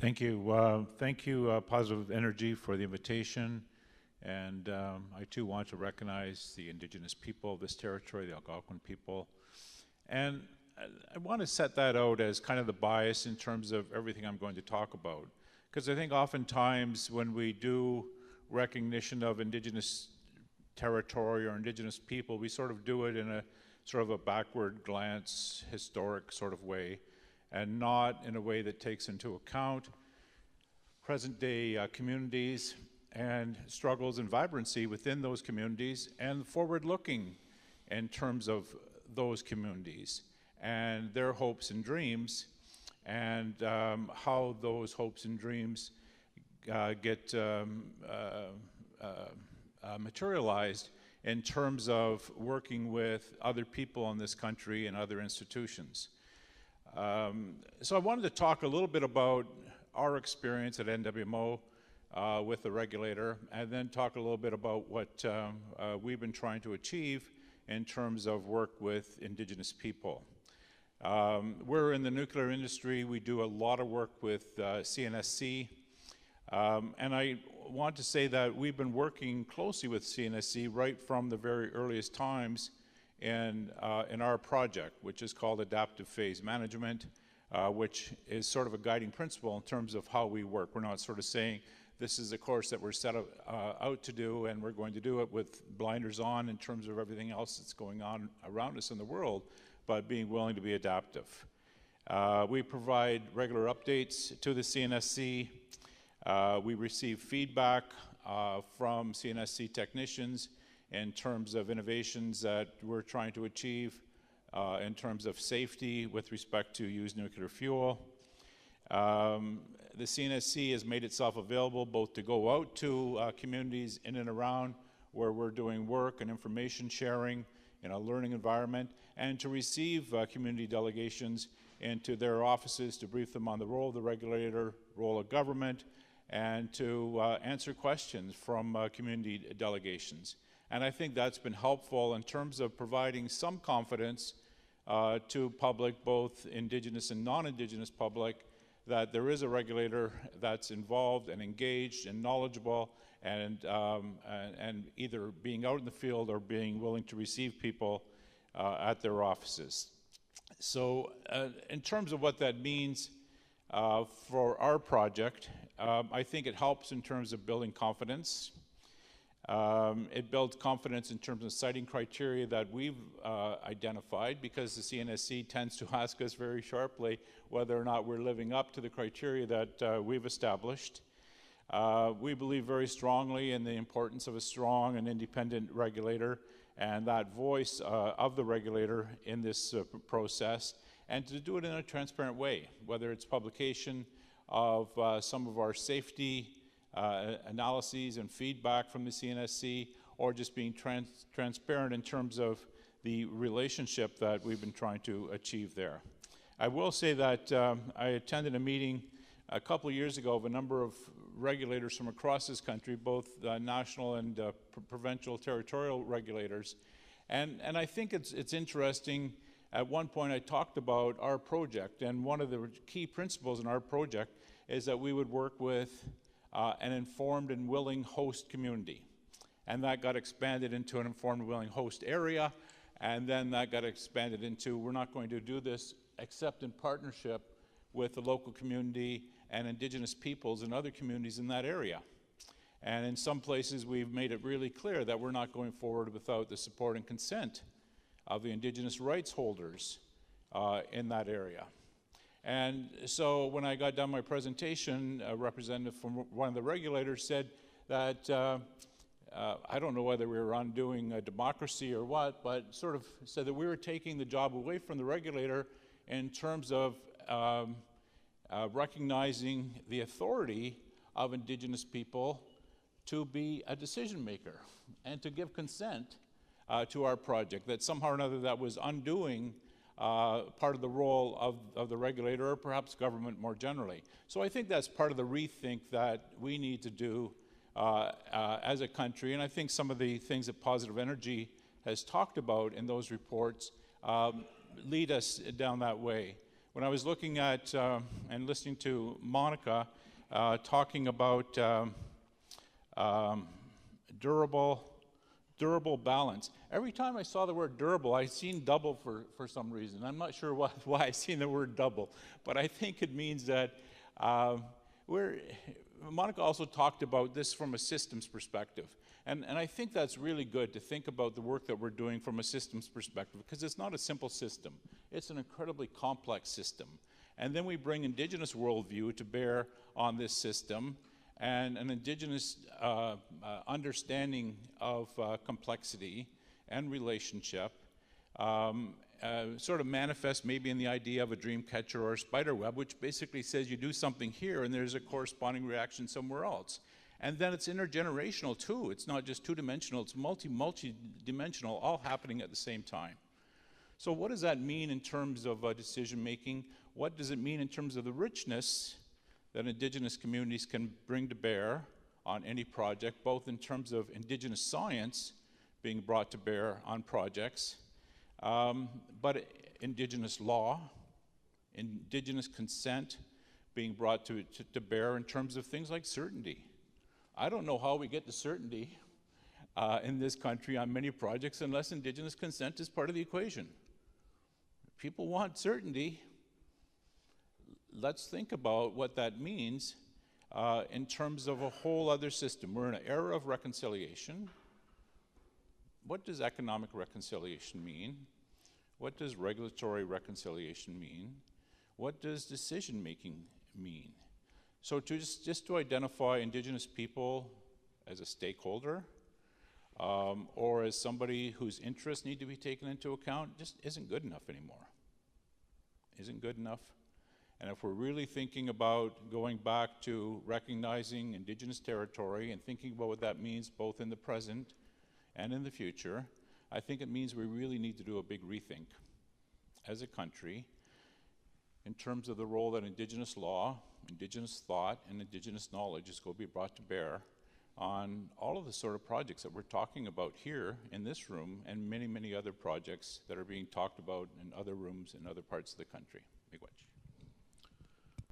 Thank you, Positive Energy, for the invitation. And I too want to recognize the Indigenous people of this territory, the Algonquin people. And I want to set that out as kind of the bias in terms of everything I'm going to talk about. Because I think oftentimes when we do recognition of Indigenous territory or Indigenous people, we sort of do it in a sort of a backward glance, historic sort of way, and not in a way that takes into account present-day communities and struggles and vibrancy within those communities, and forward-looking in terms of those communities and their hopes and dreams, and how those hopes and dreams get materialized in terms of working with other people in this country and other institutions. So I wanted to talk a little bit about our experience at NWMO with the regulator, and then talk a little bit about what we've been trying to achieve in terms of work with Indigenous people. We're in the nuclear industry. We do a lot of work with CNSC, and I want to say that we've been working closely with CNSC right from the very earliest times in our project, which is called Adaptive Phase Management, which is sort of a guiding principle in terms of how we work. We're not sort of saying this is the course that we're set out to do, and we're going to do it with blinders on in terms of everything else that's going on around us in the world, but being willing to be adaptive. We provide regular updates to the CNSC. We receive feedback from CNSC technicians in terms of innovations that we're trying to achieve in terms of safety with respect to used nuclear fuel. The CNSC has made itself available both to go out to communities in and around where we're doing work and information sharing in a learning environment, and to receive community delegations into their offices to brief them on the role of the regulator, role of government, and to answer questions from community delegations. And I think that's been helpful in terms of providing some confidence to public, both Indigenous and non-Indigenous public, that there is a regulator that's involved and engaged and knowledgeable, and either being out in the field or being willing to receive people at their offices. So in terms of what that means for our project, I think it helps in terms of building confidence. It builds confidence in terms of citing criteria that we've identified, because the CNSC tends to ask us very sharply whether or not we're living up to the criteria that we've established. We believe very strongly in the importance of a strong and independent regulator, and that voice of the regulator in this process, and to do it in a transparent way, whether it's publication of some of our safety analyses and feedback from the CNSC, or just being transparent in terms of the relationship that we've been trying to achieve there. I will say that I attended a meeting a couple of years ago of a number of regulators from across this country, both national and provincial territorial regulators. And I think it's interesting. At one point I talked about our project, and one of the key principles in our project is that we would work with an informed and willing host community. And that got expanded into an informed and willing host area, and then that got expanded into, we're not going to do this except in partnership with the local community and Indigenous peoples and other communities in that area. And in some places we've made it really clear that we're not going forward without the support and consent of the Indigenous rights holders in that area. And so when I got done my presentation, a representative from one of the regulators said that, I don't know whether we were undoing a democracy or what, but sort of said that we were taking the job away from the regulator in terms of recognizing the authority of Indigenous people to be a decision maker and to give consent to our project, that somehow or another that was undoing part of the role of the regulator, or perhaps government more generally. So I think that's part of the rethink that we need to do as a country, and I think some of the things that Positive Energy has talked about in those reports lead us down that way. when I was looking at and listening to Monica talking about durable balance. Every time I saw the word durable, I seen double for some reason. I'm not sure why I seen the word double, but I think it means that Monica also talked about this from a systems perspective. And I think that's really good to think about the work that we're doing from a systems perspective, because it's not a simple system. It's an incredibly complex system. And then we bring Indigenous worldview to bear on this system, and an Indigenous understanding of complexity and relationship sort of manifests maybe in the idea of a dream catcher or a spider web, which basically says you do something here and there's a corresponding reaction somewhere else. And then it's intergenerational too. It's not just two-dimensional, it's multi-dimensional, all happening at the same time. So what does that mean in terms of decision-making? What does it mean in terms of the richness that Indigenous communities can bring to bear on any project, both in terms of Indigenous science being brought to bear on projects, but Indigenous law, Indigenous consent being brought to bear in terms of things like certainty. I don't know how we get to certainty in this country on many projects unless Indigenous consent is part of the equation. People want certainty. Let's think about what that means in terms of a whole other system. We're in an era of reconciliation. What does economic reconciliation mean? What does regulatory reconciliation mean? What does decision-making mean? So just to identify Indigenous people as a stakeholder or as somebody whose interests need to be taken into account just isn't good enough anymore. Isn't good enough. And if we're really thinking about going back to recognizing Indigenous territory and thinking about what that means both in the present and in the future, I think it means we really need to do a big rethink as a country in terms of the role that Indigenous law, Indigenous thought, and Indigenous knowledge is going to be brought to bear on all of the sort of projects that we're talking about here in this room and many, many other projects that are being talked about in other rooms in other parts of the country. Miigwech.